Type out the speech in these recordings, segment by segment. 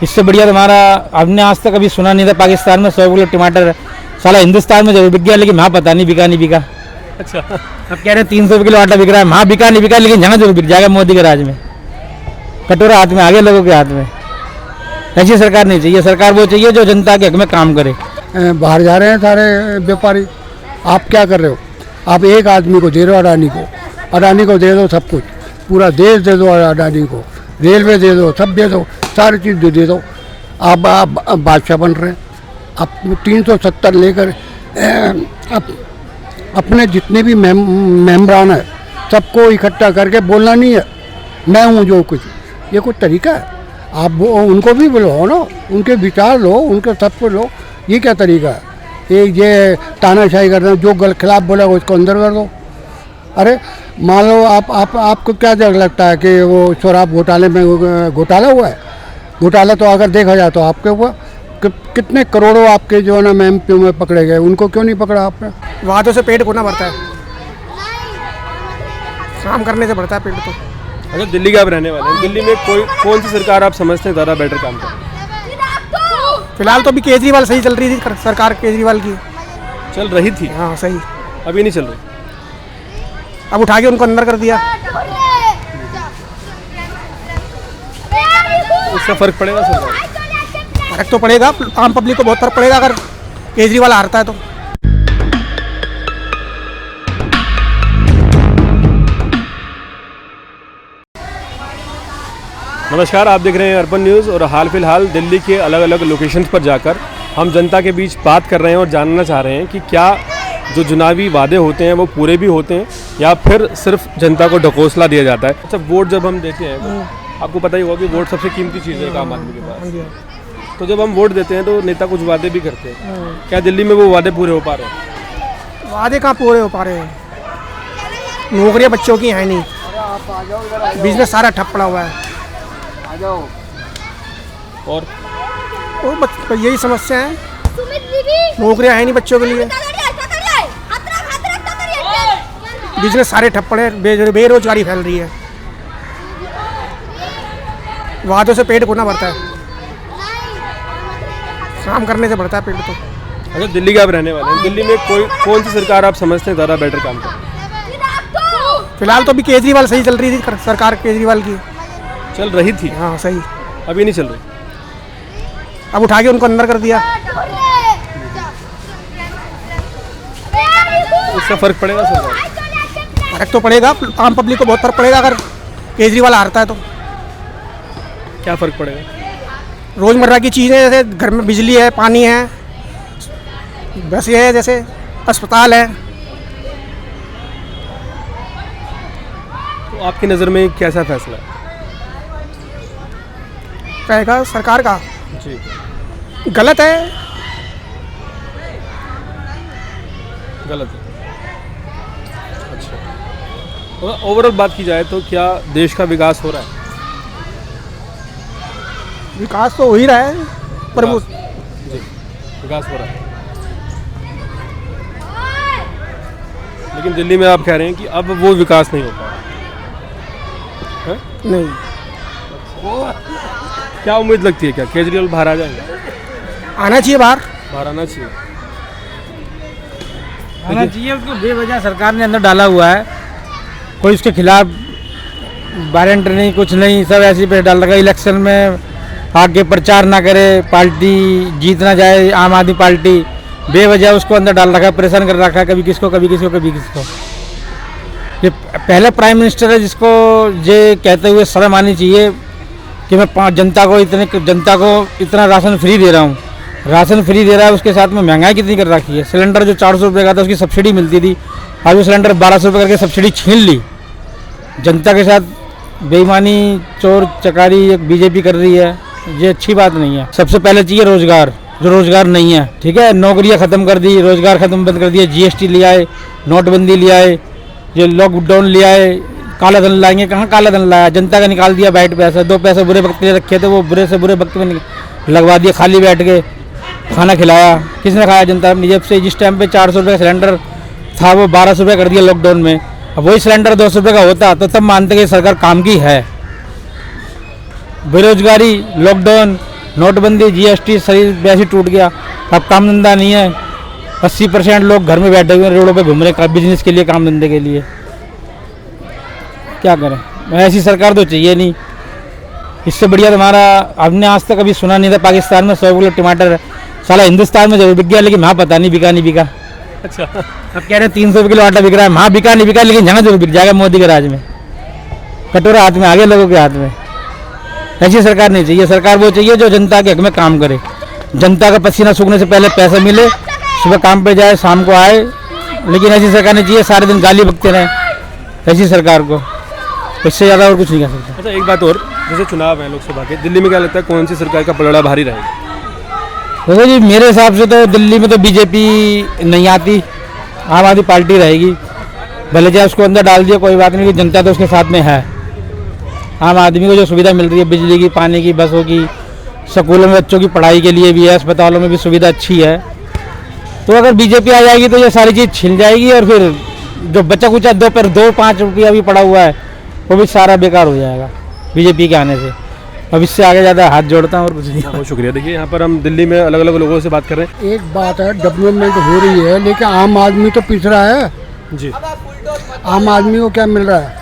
इससे बढ़िया तो हमारा हमने आज तक कभी सुना नहीं था पाकिस्तान में 100 किलो टमाटर साला हिंदुस्तान में जरूर बिक गया, लेकिन वहाँ पता नहीं बिका नहीं बिका। अच्छा, अब कह रहे हैं 300 किलो आटा बिक रहा है, वहाँ बिका नहीं बिका, लेकिन यहाँ जरूर बिक जाएगा मोदी के राज में। कटोरा हाथ में, आगे लोगों के हाथ में। ऐसी सरकार नहीं चाहिए, सरकार वो चाहिए जो जनता के हक में काम करे। बाहर जा रहे हैं सारे व्यापारी, आप क्या कर रहे हो? आप एक आदमी को दे रहे हो, अडानी को दे दो सब कुछ, पूरा देश दे दो अडानी को, रेलवे दे दो, सब दे दो, सारी चीज़ दे दो। आप बादशाह बन रहे हैं। आप 370 लेकर अपने जितने भी मेम्बरान है सबको इकट्ठा करके बोलना नहीं है मैं हूँ जो कुछ, ये कुछ तरीका है? आप उनको भी बोलो ना, उनके विचार लो, उनके सब को लो, ये क्या तरीका है? ये तानाशाही करना, जो खिलाफ बोला उसको अंदर कर दो। अरे मान लो आपको क्या लगता है कि वो शराब घोटाले में घोटाला हुआ है? घोटाला तो अगर देखा जाए तो आपके हुआ, कितने करोड़ों आपके जो है ना एमपी में पकड़े गए, उनको क्यों नहीं पकड़ा आपने? वादों से पेट कोना भरता है, काम करने से भरता है पेट तो। अच्छा, दिल्ली के आप रहने वाले हैं, दिल्ली में कौन सी सरकार आप समझते हैं ज़्यादा बेटर काम कर? फिलहाल तो अभी केजरीवाल सही चल रही थी सरकार, केजरीवाल की चल रही थी, हाँ सही। अभी नहीं चल रही। अब उठा के उनको अंदर कर दिया, उसका फर्क पड़ेगा सरकार? फर्क तो पड़ेगा, आम पब्लिक को बहुत फर्क पड़ेगा अगर केजरीवाल हारता है तो। नमस्कार, आप देख रहे हैं अर्बन न्यूज़ और हाल फिलहाल दिल्ली के अलग अलग लोकेशंस पर जाकर हम जनता के बीच बात कर रहे हैं और जानना चाह रहे हैं कि क्या जो चुनावी वादे होते हैं वो पूरे भी होते हैं या फिर सिर्फ जनता को ढकोसला दिया जाता है। अच्छा, वोट जब हम देते हैं तो आपको पता ही होगा कि वोट सबसे कीमती चीज़ है आम आदमी के पास। तो जब हम वोट देते हैं तो नेता कुछ वादे भी करते हैं, क्या दिल्ली में वो वादे पूरे हो पा रहे हैं? वादे कहाँ पूरे हो पा रहे हैं? नौकरियाँ बच्चों की हैं नहीं, बिजनेस सारा ठप पड़ा हुआ है और यही समस्या है, नौकरियां है नहीं बच्चों के लिए, बिजनेस सारे ठप पड़े, बेरोजगारी फैल रही है, वादों से पेट कोना भरता है, काम करने से भरता है पेट तो। अच्छा, दिल्ली के आप रहने वाले हैं, दिल्ली में कौन सी सरकार आप समझते हैं ज़्यादा बेटर काम कर? फिलहाल तो अभी केजरीवाल सही चल रही थी सरकार, केजरीवाल की चल रही थी, हाँ सही। अभी नहीं चल रही। अब उठा के उनको अंदर कर दिया, उसका फर्क पड़ेगा सरकार? फर्क तो पड़ेगा, आम पब्लिक को बहुत फर्क पड़ेगा अगर केजरीवाल हारता है तो। क्या फ़र्क पड़ेगा? रोज़मर्रा की चीज़ें जैसे घर में बिजली है, पानी है, बस ये है, जैसे अस्पताल है। तो आपकी नज़र में कैसा फैसला है? कहेगा सरकार का जी गलत है, गलत है। अच्छा, और ओवरऑल बात की जाए तो क्या देश का विकास हो रहा है? विकास तो हो ही रहा है, पर वो जी विकास हो रहा है, लेकिन दिल्ली में आप कह रहे हैं कि अब वो विकास नहीं हो पा रहा है? नहीं। क्या उम्मीद लगती है, क्या केजरीवाल बाहर आ जाएंगे? आना चाहिए बाहर आना चाहिए, आना चाहिए। उसको बेवजह सरकार ने अंदर डाला हुआ है, कोई उसके खिलाफ वारंट नहीं, कुछ नहीं, सब ऐसे पे डाल रखा है। इलेक्शन में आगे प्रचार ना करे, पार्टी जीत ना जाए, आम आदमी पार्टी बेवजह उसको अंदर डाल रखा है, परेशान कर रखा है, कभी किसको कभी किसको कभी किसको। ये पहला प्राइम मिनिस्टर है जिसको ये कहते हुए शर्म आनी चाहिए कि मैं जनता को इतना राशन फ्री दे रहा हूँ। राशन फ्री दे रहा है, उसके साथ में महंगाई कितनी कर रखी है। सिलेंडर जो 400 रुपये का था उसकी सब्सिडी मिलती थी, अब वो सिलेंडर 1200 रुपये करके सब्सिडी छीन ली। जनता के साथ बेईमानी, चोर चकारी बीजेपी कर रही है, ये अच्छी बात नहीं है। सबसे पहले चाहिए रोजगार, जो रोजगार नहीं है, ठीक है। नौकरियां ख़त्म कर दी, रोजगार ख़त्म बंद कर दिया, जीएसटी ले आए, नोटबंदी ले आए, जो लॉकडाउन ले आए, काला धन लाएंगे, कहाँ काला धन लाया, जनता का निकाल दिया बैठ पैसा। 2 पैसे बुरे वक्त के रखे थे, वो बुरे से बुरे वक्त में लगवा दिया, खाली बैठ के खाना खिलाया। किसने खाया? जनता अपनी जेब से। जिस टाइम पे 400 रुपये का सिलेंडर था वो 1200 रुपये कर दिया लॉकडाउन में। अब वही सिलेंडर 200 रुपये का होता तो तब मानते कि सरकार काम की है। बेरोजगारी, लॉकडाउन, नोटबंदी जीएसटी शरीर वैसे टूट गया, अब काम धंधा नहीं है। 80% लोग घर में बैठे हुए हैं, रोडों पे घूम रहे हैं बिजनेस के लिए, काम धंधे के लिए। क्या करें, ऐसी सरकार तो चाहिए नहीं। इससे बढ़िया तुम्हारा हमने आज तक कभी सुना नहीं था पाकिस्तान में 100 किलो टमाटर साला हिंदुस्तान में जरूर बिक गया, लेकिन वहाँ पता नहीं बिका नहीं बिका। अच्छा, अब कह रहे हैं 300 किलो आटा बिक रहा है, वहाँ बिका नहीं बिका, लेकिन यहाँ जरूर बिक जाएगा मोदी के राज में। कटोरा हाथ में आ गया लोगों के हाथ में। ऐसी सरकार नहीं चाहिए। सरकार वो चाहिए जो जनता के हक में काम करे, जनता का पसीना सूखने से पहले पैसा मिले, सुबह काम पे जाए शाम को आए। लेकिन ऐसी सरकार नहीं चाहिए सारे दिन गाली बकते रहें ऐसी सरकार को। इससे ज़्यादा और कुछ नहीं कर सकते। अच्छा, एक बात और, जैसे चुनाव है लोकसभा के, दिल्ली में क्या लगता है कौन सी सरकार का पलड़ा भारी रहेगा? देखो जी, मेरे हिसाब से तो दिल्ली में तो बीजेपी नहीं आती, आम आदमी पार्टी रहेगी। भले चाहे उसको अंदर डाल दिया कोई बात नहीं, जनता तो उसके साथ में है। आम आदमी को जो सुविधा मिल रही है बिजली की, पानी की, बसों की, स्कूलों में बच्चों की पढ़ाई के लिए भी है, अस्पतालों में भी सुविधा अच्छी है। तो अगर बीजेपी आ जाएगी तो ये सारी चीज़ छिन जाएगी, और फिर जो बचा कुचा 2-5 रुपया भी पड़ा हुआ है वो भी सारा बेकार हो जाएगा बीजेपी के आने से। अब इससे आगे ज़्यादा हाथ जोड़ता हूँ और कुछ नहीं। बहुत शुक्रिया। देखिए, यहाँ पर हम दिल्ली में अलग अलग लोगों से बात कर रहे हैं। एक बात है, डेवलपमेंट हो रही है, लेकिन आम आदमी तो पिछड़ा है। जी, आम आदमी को क्या मिल रहा है?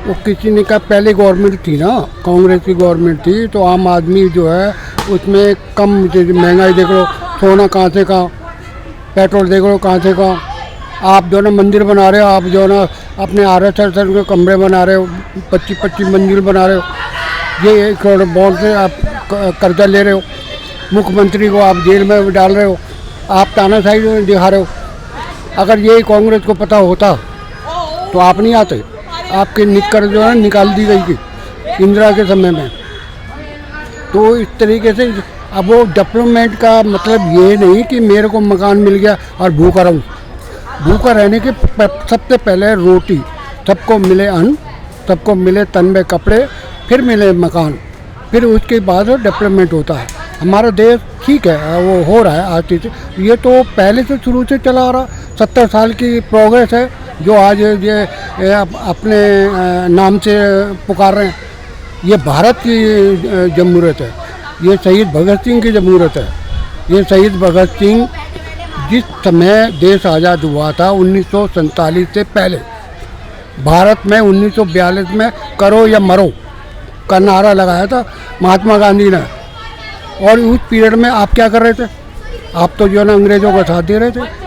वो किसी ने कहा, पहले गवर्नमेंट थी ना, कांग्रेस की गवर्नमेंट थी, तो आम आदमी जो है उसमें कम महंगाई देख लो, सोना कहाँ से कहाँ, पेट्रोल देख लो कहाँ से कहाँ। आप जो ना मंदिर बना रहे हो, आप जो ना अपने RS के कमरे बना रहे हो, 25-25 मंजिल बना रहे हो, ये 1 करोड़ बॉन्ड से आप कर्जा ले रहे हो। मुख्यमंत्री को आप जेल में डाल रहे हो, आप तानाशाही दिखा रहे हो। अगर यही कांग्रेस को पता होता तो आप नहीं आते। आपकी निक्कर जो है निकाल दी गई थी इंदिरा के समय में। तो इस तरीके से अब वो डेवलपमेंट का मतलब ये नहीं कि मेरे को मकान मिल गया और भूखा रहूँ। भूखा रहने के सबसे पहले रोटी, सबको मिले अन्न, सबको मिले तन में कपड़े, फिर मिले मकान, फिर उसके बाद डेवलपमेंट होता है। हमारा देश ठीक है, वो हो रहा है आज से। ये तो पहले से शुरू से चला आ रहा, 70 साल की प्रोग्रेस है जो आज ये अपने नाम से पुकार रहे हैं। ये भारत की जमहूरियत है, ये शहीद भगत सिंह की जमहूरियत है। ये शहीद भगत सिंह जिस समय देश आज़ाद हुआ था 1947 से पहले, भारत में 1942 में करो या मरो का नारा लगाया था महात्मा गांधी ने। और उस पीरियड में आप क्या कर रहे थे? आप तो जो है ना अंग्रेज़ों का साथ दे रहे थे।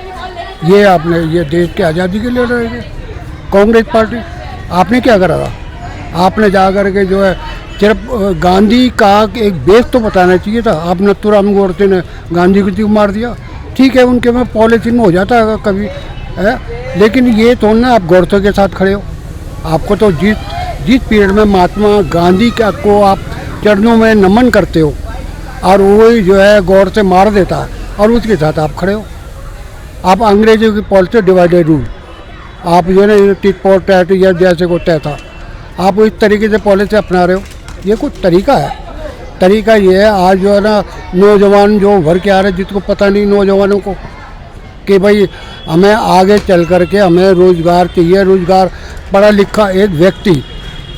ये देश की आज़ादी के लिए लड़ रहे थे कांग्रेस पार्टी। आपने क्या करा था? आपने जा कर के जो है सिर्फ गांधी का एक बेस तो बताना चाहिए था। आप नथुराम गोडसे ने गांधी को क्यों मार दिया? ठीक है, उनके में पॉलिसी में हो जाता है कभी है, लेकिन ये तो ना आप गोडसे के साथ खड़े हो। आपको तो जिस पीरियड में महात्मा गांधी को आप चरणों में नमन करते हो और वही जो है गोडसे मार देता है और उसके साथ आप खड़े हो। आप अंग्रेजों की पॉलिसी डिवाइडेड रूल, आप जो है ना टिट फॉर टैट या जैसे को तय था, आप इस तरीके से पॉलिसी अपना रहे हो। ये कुछ तरीका है? तरीका ये है, आज जो है ना नौजवान जो भर के आ रहे, जिसको पता नहीं नौजवानों को कि भाई हमें आगे चल कर के हमें रोज़गार चाहिए। रोज़गार, पढ़ा लिखा एक व्यक्ति,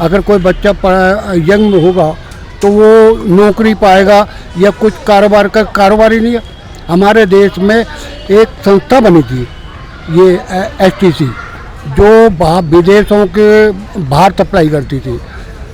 अगर कोई बच्चा यंग होगा तो वो नौकरी पाएगा या कुछ कारोबार ही नहीं है। हमारे देश में एक संस्था बनी थी, ये STC, जो विदेशों के बाहर सप्लाई करती थी।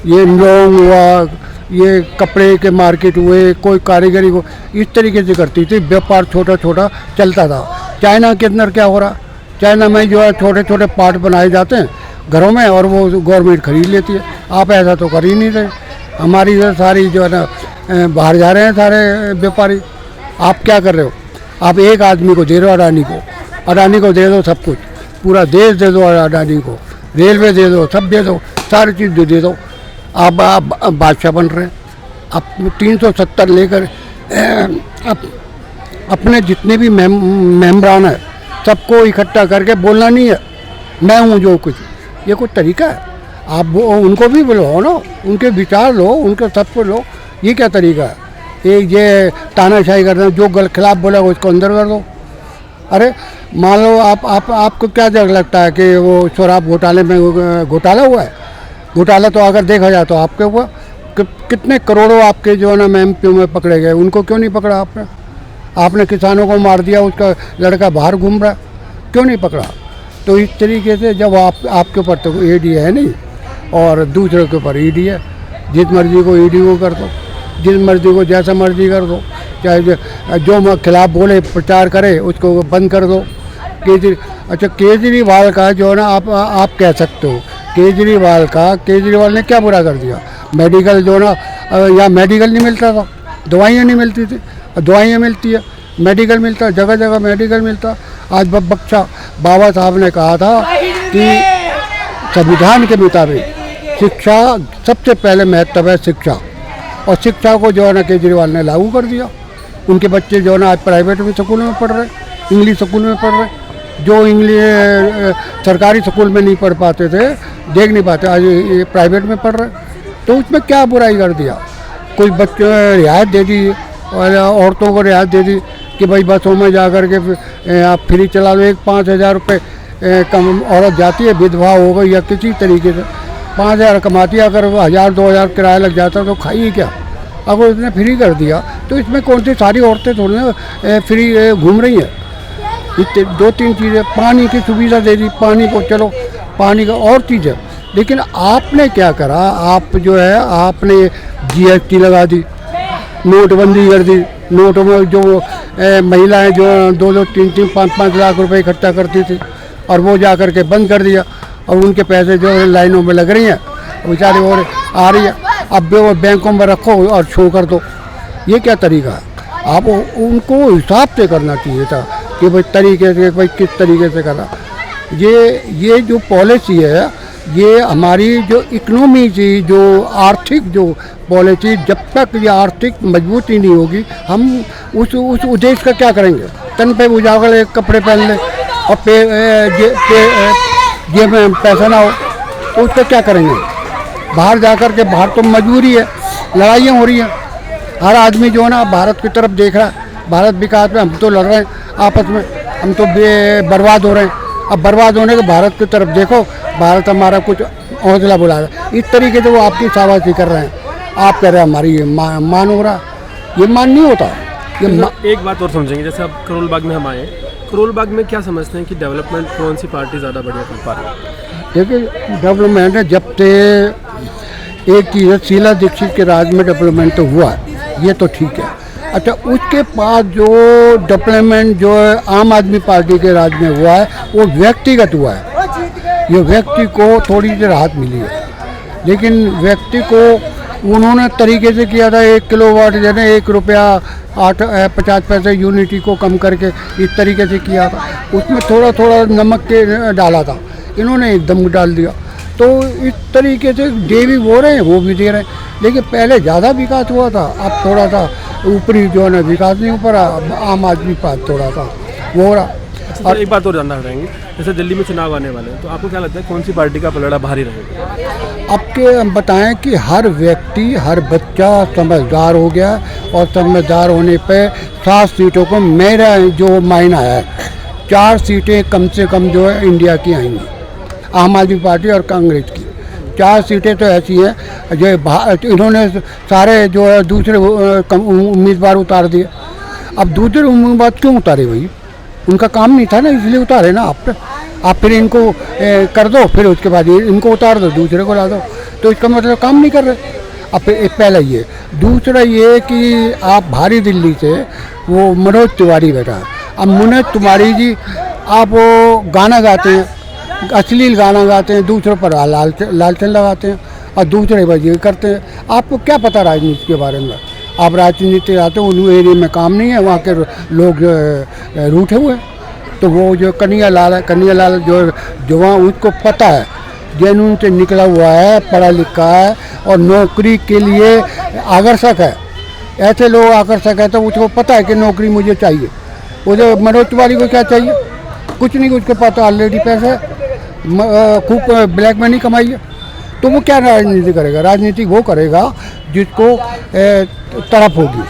ये लौंग हुआ, ये कपड़े के मार्केट हुए, कोई कारीगरी को इस तरीके से करती थी। व्यापार छोटा छोटा चलता था। चाइना के अंदर क्या हो रहा? चाइना में जो है छोटे छोटे पार्ट बनाए जाते हैं घरों में और वो गवर्नमेंट खरीद लेती है। आप ऐसा तो कर ही नहीं रहे। हमारी सारी जो है ना बाहर जा रहे हैं सारे व्यापारी। आप क्या कर रहे हो? आप एक आदमी को दे रहे हो, अडानी को दे दो सब कुछ, पूरा देश दे दो अडानी को, रेलवे दे दो, सब दे दो, सारी चीज़ दे दो। आप बादशाह बन रहे हैं। आप 370 लेकर अपने जितने भी मेम्बरान हैं सबको इकट्ठा करके बोलना नहीं है मैं हूँ जो कुछ। ये कोई तरीका है? आप उनको भी बुलाओ ना, उनके विचार लो, उनके सबको लो। ये क्या तरीका है? एक ये तानाशाही करना, जो खिलाफ बोला उसको अंदर कर दो। अरे मान लो आपको क्या लगता है कि वो शराब घोटाले में घोटाला हुआ है? घोटाला तो अगर देखा जाए तो आपके हुआ, कितने करोड़ों आपके जो है ना एमपी में पकड़े गए, उनको क्यों नहीं पकड़ा आपने? आपने किसानों को मार दिया, उसका लड़का बाहर घूम रहा, क्यों नहीं पकड़ा? तो इस तरीके से जब आपके ऊपर तो ईडी है नहीं और दूसरे के ऊपर ईडी है, जिस मर्जी को ईडी को कर दो, जिस मर्जी को जैसा मर्जी कर दो, चाहे जो खिलाफ बोले प्रचार करे उसको बंद कर दो। अच्छा केजरीवाल का जो है ना आप कह सकते हो, केजरीवाल ने क्या बुरा कर दिया? मेडिकल जो ना यहाँ मेडिकल नहीं मिलता था, दवाइयाँ नहीं मिलती थी, दवाइयाँ मिलती है, मेडिकल मिलता है, जगह जगह मेडिकल मिलता। आज बख्शा बाबा साहब ने कहा था कि संविधान के मुताबिक शिक्षा सबसे पहले महत्व है शिक्षा, और शिक्षा को जो है ना केजरीवाल ने लागू कर दिया। उनके बच्चे जो है ना आज प्राइवेट में स्कूल में पढ़ रहे, इंग्लिश स्कूल में पढ़ रहे, जो इंग्लिश सरकारी स्कूल में नहीं पढ़ पाते थे, देख नहीं पाते, आज ये प्राइवेट में पढ़ रहे। तो उसमें क्या बुराई कर दिया? कोई बच्चे रियायत दे दी, और औरतों को रियायत दे दी कि भाई बसों में जा कर के आप फ्री चला लो। एक 5,000 रुपये कम औरत जाती है, विधवा हो गई या किसी तरीके से 5,000 कमाती है, अगर 1,000-2,000 किराया लग जाता तो खाइए क्या? अगर उसने फ्री कर दिया तो इसमें कौन सी सारी औरतें थोड़ी ना फ्री घूम रही हैं? इतने 2-3 चीज़ें, पानी की सुविधा दे दी, पानी को चलो पानी का और चीज़ है, लेकिन आपने क्या करा? आप जो है आपने GST लगा दी, नोटबंदी कर दी। नोट में जो महिलाएं जो 2-2, 3-3, 5-5 लाख रुपए इकट्ठा करती थी और वो जा कर के बंद कर दिया, और उनके पैसे जो है लाइनों में लग रही हैं, बेचारे और आ रही है। अब वो बैंकों में रखो और शो कर दो, ये क्या तरीका है? आप उनको हिसाब से करना चाहिए था कि भाई तरीके से, भाई किस तरीके से करना। ये जो पॉलिसी है, ये हमारी जो इकोनॉमी थी, जो आर्थिक जो पॉलिसी, जब तक ये आर्थिक मजबूती नहीं होगी, हम उस उद्देश्य का क्या करेंगे? तन पे उजागर कपड़े पहन ले और जेब में पैसा ना हो तो उसका क्या करेंगे? बाहर जा कर के, बाहर तो मजबूरी है, लड़ाइयाँ हो रही हैं, हर आदमी जो है ना भारत की तरफ देख रहा है, भारत विकास में, हम तो लड़ रहे हैं आपस में, हम तो बर्बाद हो रहे हैं। अब बर्बाद होने के भारत की तरफ देखो, भारत हमारा कुछ हौसला बुला रहा है। इस तरीके से वो आपकी शाबाशी कर रहे हैं, आप कह रहे हैं हमारी ये मान हो रहा, ये मान नहीं होता। एक बात और समझेंगे, जैसे अब करोल बाग में हम आए, करोल बाग में क्या समझते हैं कि डेवलपमेंट कौन सी पार्टी ज़्यादा बढ़िया कर पा रही है? देखिए डेवलपमेंट है, जब से एक चीज़ है, शीला दीक्षित के राज में डेवलपमेंट तो हुआ, ये तो ठीक है। अच्छा उसके बाद जो डेवलपमेंट जो आम आदमी पार्टी के राज में हुआ है वो व्यक्तिगत हुआ है, ये व्यक्ति को थोड़ी सी राहत मिली है, लेकिन व्यक्ति को उन्होंने तरीके से किया था 1 किलोवाट जैसे 1 रुपया 50 पैसे यूनिटी को कम करके इस तरीके से किया था। उसमें थोड़ा थोड़ा नमक के डाला था, इन्होंने एकदम डाल दिया। तो इस तरीके से दे भी वो रहे हैं, वो भी दे रहे हैं, लेकिन पहले ज़्यादा विकास हुआ था, अब थोड़ा सा ऊपरी जो है ना विकास नहीं हो पा रहा, आम आदमी पास थोड़ा सा वो हो रहा। अच्छा, और एक बात और जानना चाहेंगे, जैसे दिल्ली में चुनाव आने वाले हैं, तो आपको क्या लगता है कौन सी पार्टी का पलड़ा भारी रहेगा? आपके हम बताएं कि हर व्यक्ति, हर बच्चा समझदार हो गया, और समझदार होने पे 7 सीटों को मेरा जो मायना है 4 सीटें कम से कम जो है इंडिया की आएंगी, आम आदमी पार्टी और कांग्रेस की। 4 सीटें तो ऐसी हैं जो इन्होंने सारे जो है दूसरे उम्मीदवार उतार दिए। अब दूसरे उम्मीदवार क्यों उतारे भाई? उनका काम नहीं था ना, इसलिए उतारे ना आप फिर इनको कर दो, फिर उसके बाद इनको उतार दो, दूसरे को ला दो, तो इसका मतलब काम नहीं कर रहे। अब पहला ये, दूसरा ये कि आप भारी दिल्ली से वो मनोज तिवारी बैठा है। अब मनोज तिवारी जी आप वो गाना गाते हैं, अश्लील गाना गाते हैं, दूसरों पर लालचन लगाते हैं और दूसरे पर ये करते हैं। आपको क्या पता राजनीति के बारे में? आप राजनीति आते हो, उन एरिया में काम नहीं है, वहाँ के लोग रूठे हुए हैं। तो वो जो कन्हैया लाल जो वहाँ उसको पता है, जेनून से निकला हुआ है, पढ़ा लिखा है और नौकरी के लिए आकर्षक है। ऐसे लोग आकर्षक है तो उसको पता है कि नौकरी मुझे चाहिए। उधर मनोज तिवारी को क्या चाहिए? कुछ नहीं, उसके पास ऑलरेडी पैसा है, खूब ब्लैक मनी कमाई है, तो वो क्या राजनीति करेगा? राजनीति वो करेगा जिसको तरफ होगी।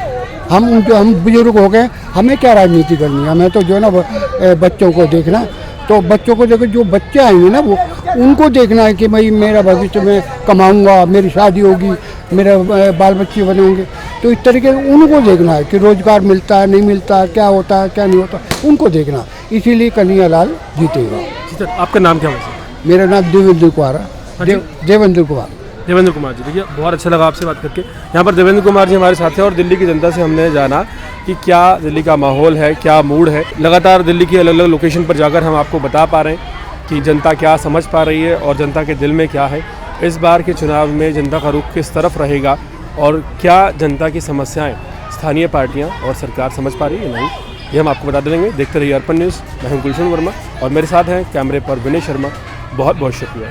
हम बुजुर्ग हो गए, हमें क्या राजनीति करनी है? हमें तो जो है ना बच्चों को देखना, तो बच्चों को देखो, जो बच्चे आएंगे ना वो उनको देखना है कि भाई मेरा भविष्य में कमाऊंगा, मेरी शादी होगी, मेरे बाल बच्चे बने होंगे। तो इस तरीके से उनको देखना है कि रोजगार मिलता है नहीं मिलता है, क्या होता है क्या नहीं होता, उनको देखना। इसीलिए कन्हैया लाल जीतेगा। जी सर, आपका नाम क्या है? मेरा नाम देवेंद्र कुमार है। हाँ जी? देवेंद्र कुमार। देवेंद्र कुमार जी, देखिए बहुत अच्छा लगा आपसे बात करके। यहाँ पर देवेंद्र कुमार जी हमारे साथ हैं और दिल्ली की जनता से हमने जाना कि क्या दिल्ली का माहौल है, क्या मूड है। लगातार दिल्ली की अलग अलग लोकेशन पर जाकर हम आपको बता पा रहे हैं कि जनता क्या समझ पा रही है और जनता के दिल में क्या है। इस बार के चुनाव में जनता का रुख किस तरफ रहेगा और क्या जनता की समस्याएं स्थानीय पार्टियां और सरकार समझ पा रही है नहीं, ये हम आपको बता देंगे। देखते रहिए अर्पण न्यूज़। मैं हूं गुलशन वर्मा और मेरे साथ हैं कैमरे पर विनय शर्मा। बहुत बहुत शुक्रिया।